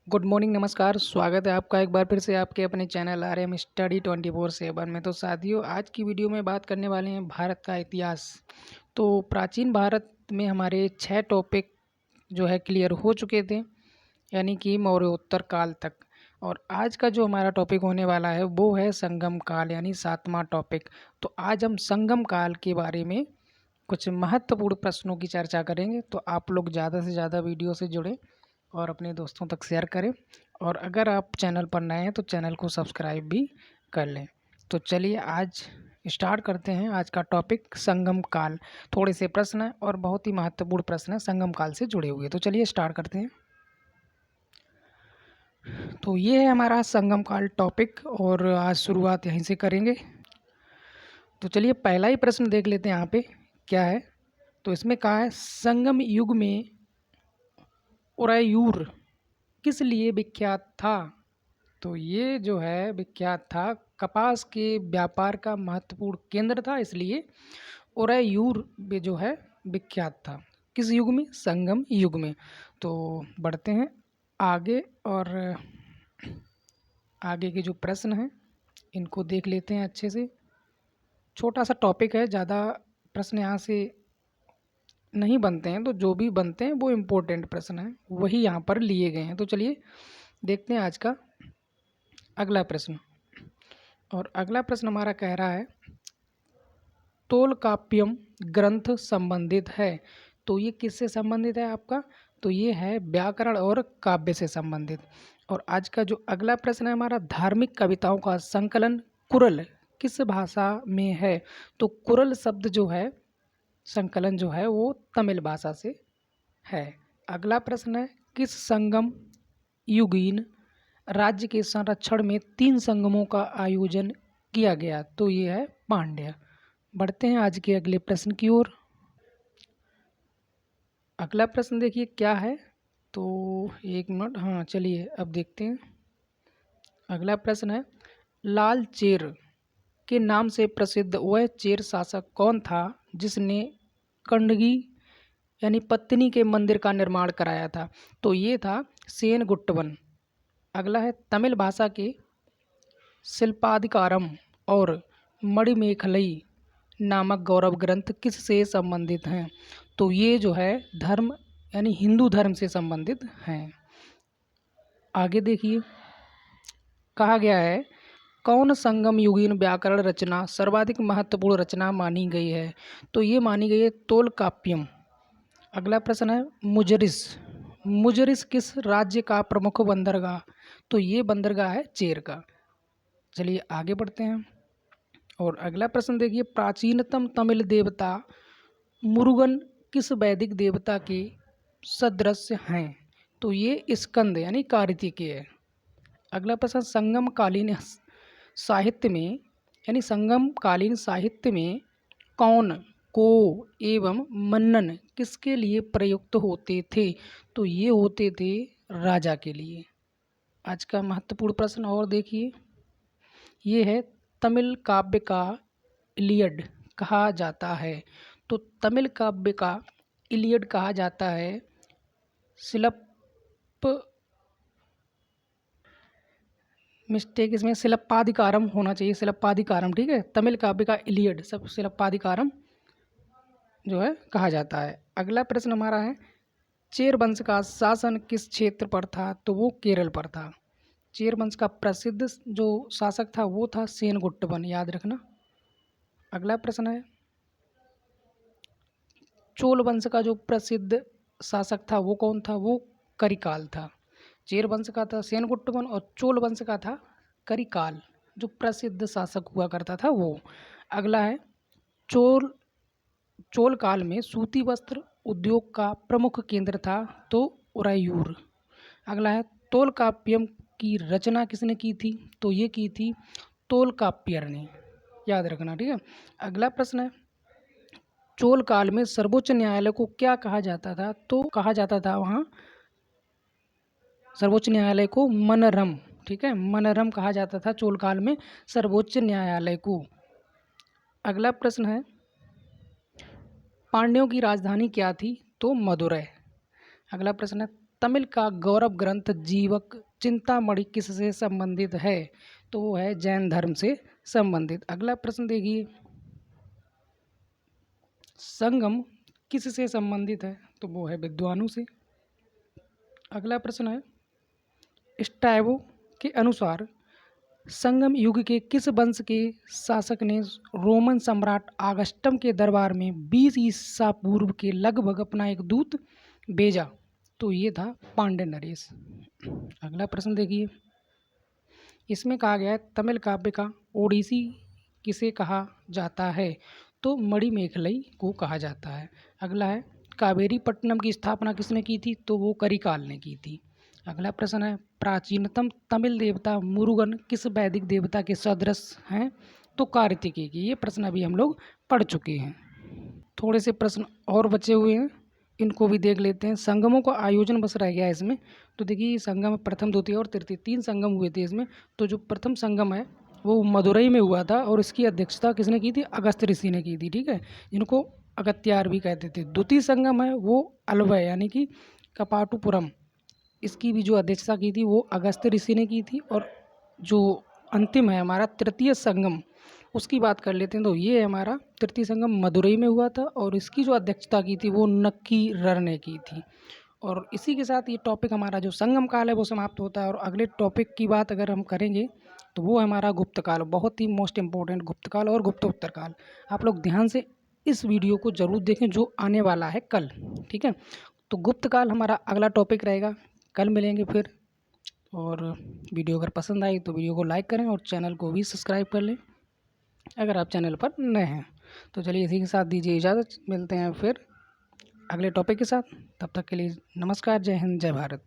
Good morning, नमस्कार। स्वागत है आपका एक बार फिर से आपके अपने चैनल RM स्टडी 24/7 में। तो साथियों, आज की वीडियो में बात करने वाले हैं भारत का इतिहास। तो प्राचीन भारत में हमारे 6 टॉपिक जो है क्लियर हो चुके थे, यानी कि मौर्योत्तर काल तक। और आज का जो हमारा टॉपिक होने वाला है वो है संगम काल, यानी 7वां टॉपिक। तो आज हम संगम काल के बारे में कुछ महत्वपूर्ण प्रश्नों की चर्चा करेंगे। तो आप लोग ज़्यादा से ज़्यादा वीडियो से जुड़ें और अपने दोस्तों तक शेयर करें। और अगर आप चैनल पर नए हैं तो चैनल को सब्सक्राइब भी कर लें। तो चलिए आज स्टार्ट करते हैं आज का टॉपिक संगम काल। थोड़े से प्रश्न हैं और बहुत ही महत्वपूर्ण प्रश्न हैं संगम काल से जुड़े हुए। तो चलिए स्टार्ट करते हैं। तो ये है हमारा संगम काल टॉपिक और आज शुरुआत यहीं से करेंगे। तो चलिए पहला ही प्रश्न देख लेते हैं यहाँ पे क्या है। तो इसमें कहा है संगम युग में उरैयूर किस लिए विख्यात था। तो ये जो है विख्यात था, कपास के व्यापार का महत्वपूर्ण केंद्र था, इसलिए उरैयूर भी जो है विख्यात था। किस युग में? संगम युग में। तो बढ़ते हैं आगे और आगे के जो प्रश्न हैं इनको देख लेते हैं अच्छे से। छोटा सा टॉपिक है, ज़्यादा प्रश्न यहाँ से नहीं बनते हैं, तो जो भी बनते हैं वो इम्पोर्टेंट प्रश्न हैं, वही यहाँ पर लिए गए हैं। तो चलिए देखते हैं आज का अगला प्रश्न। और अगला प्रश्न हमारा कह रहा है तोलकाप्यम ग्रंथ संबंधित है। तो ये किससे संबंधित है आपका? तो ये है व्याकरण और काव्य से संबंधित। और आज का जो अगला प्रश्न है हमारा, धार्मिक कविताओं का संकलन कुरल किस भाषा में है। तो कुरल शब्द जो है संकलन जो है वो तमिल भाषा से है। अगला प्रश्न है किस संगम युगीन राज्य के संरक्षण में 3 संगमों का आयोजन किया गया। तो ये है पांड्य। बढ़ते हैं आज के अगले प्रश्न की ओर। अगला प्रश्न देखिए क्या है। तो एक मिनट, हाँ चलिए अब देखते हैं। अगला प्रश्न है लाल चेर के नाम से प्रसिद्ध वह चेर शासक कौन था जिसने कंडगी यानी पत्नी के मंदिर का निर्माण कराया था। तो ये था सेनगुट्टवन। अगला है तमिल भाषा के शिल्पाधिकारम और मणिमेखलई नामक गौरव ग्रंथ किस से संबंधित हैं। तो ये जो है धर्म यानी हिंदू धर्म से संबंधित हैं। आगे देखिए कहा गया है कौन संगम युगीन व्याकरण रचना सर्वाधिक महत्वपूर्ण रचना मानी गई है। तो ये मानी गई है तोलकाप्यम। अगला प्रश्न है मुजरिस। मुजरिस किस राज्य का प्रमुख बंदरगाह। तो ये बंदरगाह है चेर का। चलिए आगे बढ़ते हैं। और अगला प्रश्न देखिए प्राचीनतम तमिल देवता मुरुगन किस वैदिक देवता के सदृश हैं। तो ये स्कंद यानी कार्तिकेय है। अगला प्रश्न संगम कालीन साहित्य में यानी संगम कालीन साहित्य में कौन को एवं मन्नन किसके लिए प्रयुक्त होते थे। तो ये होते थे राजा के लिए। आज का महत्वपूर्ण प्रश्न और देखिए ये है तमिल काव्य का इलियड कहा जाता है। तो तमिल काव्य का इलियड कहा जाता है शिल्प मिस्टेक इसमें शिल्पाधिकारम होना चाहिए, शिल्पाधिकारम, ठीक है। तमिल काव्य का इलियड सब शिल्पाधिकारम जो है कहा जाता है। अगला प्रश्न हमारा है चेर वंश का शासन किस क्षेत्र पर था। तो वो केरल पर था। चेर वंश का प्रसिद्ध जो शासक था वो था सेनगुट्टवन, याद रखना। अगला प्रश्न है चोल वंश का जो प्रसिद्ध शासक था वो कौन था। वो करिकाल था। चेर वंश का था सेनगुट्टवन और चोल वंश का था करिकाल, जो प्रसिद्ध शासक हुआ करता था वो। अगला है चोल चोल काल में सूती वस्त्र उद्योग का प्रमुख केंद्र था। तो उरैयूर। अगला है तोलकाप्यम की रचना किसने की थी। तो ये की थी तोलकाप्यर ने, याद रखना, ठीक है। अगला प्रश्न है चोल काल में सर्वोच्च न्यायालय को क्या कहा जाता था। तो कहा जाता था वहाँ सर्वोच्च न्यायालय को मनरम, ठीक है, मनरम कहा जाता था चोल काल में सर्वोच्च न्यायालय को। अगला प्रश्न है पांड्यों की राजधानी क्या थी। तो मदुरै। अगला प्रश्न है तमिल का गौरव ग्रंथ जीवक चिंतामणि किससे संबंधित है? तो वो है जैन धर्म से संबंधित। अगला प्रश्न देखिए, संगम किससे संबंधित है? तो वो है विद्वानों से। अगला प्रश्न है, स्ट्रैबो के अनुसार संगम युग के किस वंश के शासक ने रोमन सम्राट ऑगस्टम के दरबार में 20 ईसा पूर्व के लगभग अपना एक दूत भेजा? तो ये था पांड्य नरेश। अगला प्रश्न देखिए, इसमें कहा गया है तमिल काव्य का ओडिसी किसे कहा जाता है? तो मणिमेखलई को कहा जाता है। अगला है, कावेरी पट्टनम की स्थापना किसने की थी? तो वो करिकाल ने की थी। अगला प्रश्न है, प्राचीनतम तमिल देवता मुरुगन किस वैदिक देवता के सदृश हैं? तो कार्तिकेय की। ये प्रश्न अभी हम लोग पढ़ चुके हैं। थोड़े से प्रश्न और बचे हुए हैं, इनको भी देख लेते हैं। संगमों का आयोजन बस रह गया है इसमें। तो देखिए, संगम प्रथम, द्वितीय और तृतीय 3 संगम हुए थे इसमें। तो जो प्रथम संगम है वो मदुरई में हुआ था और इसकी अध्यक्षता किसने की थी? अगस्त्य ऋषि ने की थी, ठीक है, जिनको अगत्यार भी कहते थे। द्वितीय संगम है वो अलवय यानी कि कपाटुपुरम, इसकी भी जो अध्यक्षता की थी वो अगस्त्य ऋषि ने की थी। और जो अंतिम है हमारा तृतीय संगम, उसकी बात कर लेते हैं। तो ये हमारा तृतीय संगम मदुरई में हुआ था और इसकी जो अध्यक्षता की थी वो नक्कीरर ने की थी। और इसी के साथ ये टॉपिक हमारा जो संगम काल है वो समाप्त होता है। और अगले टॉपिक की बात अगर हम करेंगे तो वो है हमारा गुप्त काल, बहुत ही मोस्ट इम्पोर्टेंट गुप्त काल और गुप्तोत्तर काल। आप लोग ध्यान से इस वीडियो को ज़रूर देखें जो आने वाला है कल, ठीक है। तो गुप्त काल हमारा अगला टॉपिक रहेगा, कल मिलेंगे फिर। और वीडियो अगर पसंद आई तो वीडियो को लाइक करें और चैनल को भी सब्सक्राइब कर लें अगर आप चैनल पर नए हैं। तो चलिए इसी के साथ दीजिए इजाज़त, मिलते हैं फिर अगले टॉपिक के साथ। तब तक के लिए नमस्कार, जय हिंद, जय भारत।